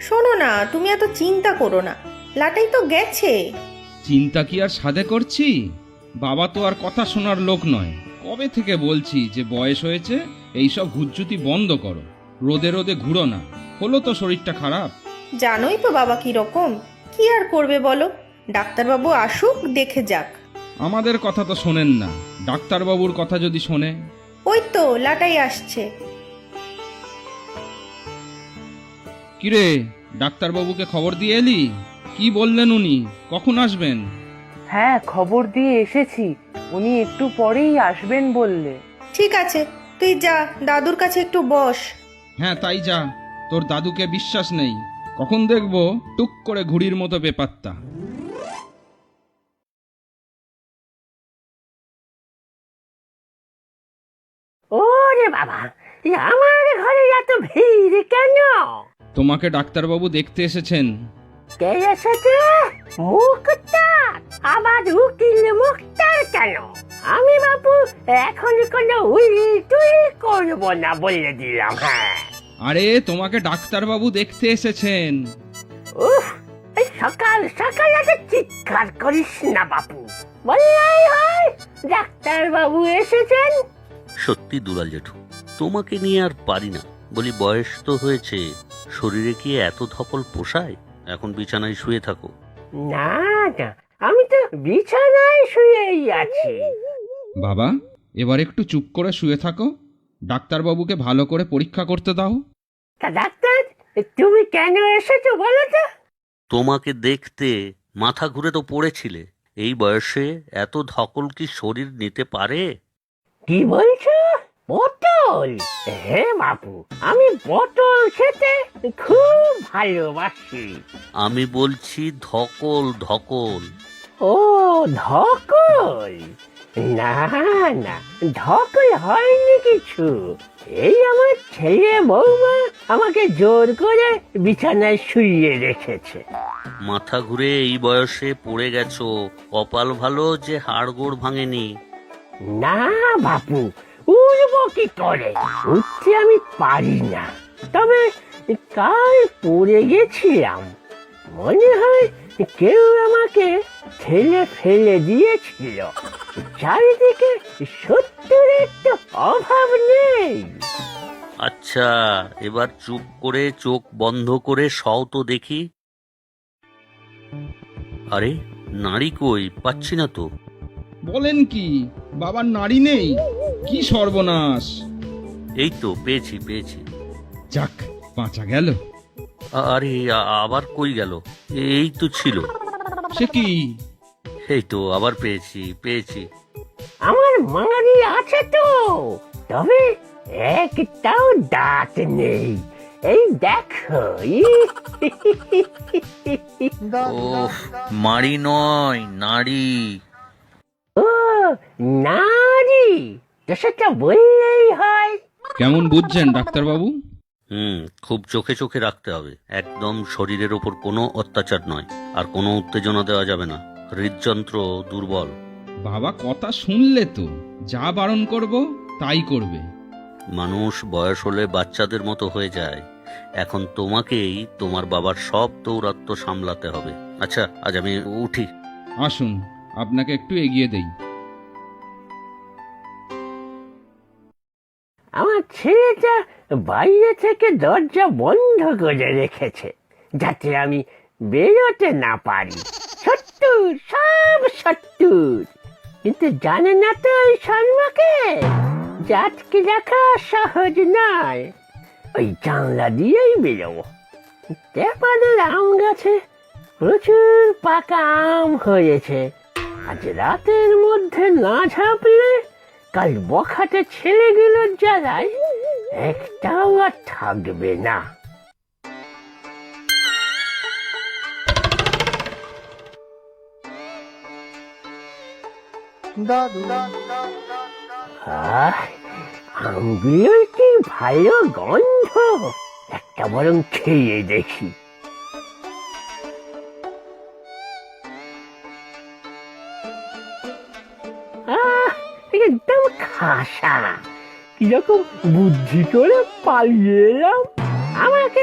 শোনো না, তুমি এত চিন্তা করো না, লাটাই তো গেছে। চিন্তা কি আর সাধে করছি? বাবা তো আর কথা শোনার লোক নয়। কবে থেকে বলছি যে বয়স হয়েছে, এইসব হুজ্জুতি বন্ধ করো, রোদে রোদে ঘুরো না। হলো তো শরীরটা খারাপ। জানোই তো বাবা কিরকম, কি আর করবে বলো। ডাক্তারবাবু আসুক, দেখে যাক। আমাদের কথা তো শোনেন না, ডাক্তারবাবুর কথা যদি শোনে। ওই তো লাটাই আসছে। কিরে, ডাক্তারবাবুকে খবর দিয়ে এলি? কি বললেন উনি, কখন আসবেন? হ্যাঁ, খবর দিয়ে এসেছি। উনি একটু পরেই আসবেন বললে। ঠিক আছে, তুই যা, দাদুর কাছে একটু বস। হ্যাঁ তাই যা, তোর দাদুকে বিশ্বাস নেই। কখন দেখবো টুক করে ঘুড়ির মতো বেপাত্তা। ওরে বাবা, আমার ঘরে এত ভিড় কেন? তোমাকে ডাক্তারবাবু দেখতে এসেছেন। কে এসেছে? মুক্তার? আবার উকিল মুক্তার কেন? আমি বাবু এখন কোনো উইল টুইল করবো না বলে দিলাম। হ্যাঁ, আরে তোমাকে ডাক্তারবাবু দেখতে এসেছেন। উফ, এই সকাল সকাল এত চিৎকার করিস না বাপু, বললেই হয় ডাক্তার বাবু এসেছেন। সত্যি দুলাল জেঠু, তোমাকে নিয়ে আর পারি না। বলি বয়স তো হয়েছে, শরীরে কি এত ধকল পোষায়? এখন বিছানায় শুয়ে থাকো। না না, আমি তো বিছানায় শুয়েই আছি। বাবা, এবার একটু চুপ করে শুয়ে থাকো, ডাক্তারবাবুকে ভালো করে পরীক্ষা করতে দাও। তা ডাক্তার, তুমি কেন এসেছো বলো তো? তোমাকে দেখতে মাথা ঘুরে তো পড়েছিলে। এই বয়সে এত ধকল কি শরীর নিতে পারে? কি বলছো? পটল? হ্যাঁ বাপু, আমি পটল খেতে খুব ভালোবাসি। আমি বলছি ধকল ধকল। ও, ধকল? না না, ধকল হয়নি কিছু। এই আমার ছেলে বৌমা আমাকে জোর করে বিছানায় শুইয়ে রেখেছে। মাথা ঘুরে এই বয়সে পড়ে গেছো, কপাল ভালো যে হাড়গোড় ভাঙেনি। না বাপু, উঠবো কি করে? উঠতে আমি পারি না। তবে কাল পড়ে গেছিলাম, মনে হয় কেউ আমাকে ঠেলে ফেলে দিয়েছিল। চারিদিকে সত্যের তো অভাব নেই। আচ্ছা, এবার চুপ করে চোখ বন্ধ করে সও তো দেখি। আরে, নাড়ি কই পাচ্ছি না তো। বলেন কি, বাবার নাড়ি নেই? কি সর্বনাশ! এই তো পেয়েছি পেয়েছি। যাক, বাঁচা গেল। আরে আবার কই গেল? এই তো ছিল। সে কি? এই তো আবার পেয়েছি পেয়েছি। আমার মারি আছে তো, তবে একটাও দাঁত নেই। এই দেখো। ওহ, মাড়ি নয়, নাড়ি। ও, নারী? তো সেটা বললেই হয়। কেমন বুঝছেন ডাক্তারবাবু? খুব চোখে চোখে রাখতে হবে। একদম শরীরের ওপর কোনো অত্যাচার নয়, আর কোনো উত্তেজনা দেওয়া যাবে না। হৃদযন্ত্র দুর্বল। বাবা কথা শুনলে তো, যা বারণ করব তাই করবে। মানুষ বয়স হলে বাচ্চাদের মতো হয়ে যায়। এখন তোমাকেই তোমার বাবার সব দৌরাত্ম্য সামলাতে হবে। আচ্ছা, আজ আমি উঠি। আসুন, আপনাকে একটু এগিয়ে দেই। আমার ছেলেটা বাইরে থেকে দরজা বন্ধ করে রেখেছে, যাতে আমি বেরোতে না পারি। সত্তর, সব সত্তর। কিন্তু জানে না তো ওই শর্মাকে জাতকে দেখা সহজ নয়। ওই জানলা দিয়েই বেরোবো। তেপাদের আম গাছে প্রচুর পাকা আম হয়েছে। আজ রাতের মধ্যে না ঝাঁপলে কাল বখাটে ছেলেগুলোর জ্বালায় একটাও আর থাকবে না। আমগুলোর কি ভালো গন্ধ, একটা বরং খেয়ে দেখি। একদম খাসা। কিরকম বুদ্ধি করে পালিয়ে এলাম। আমাকে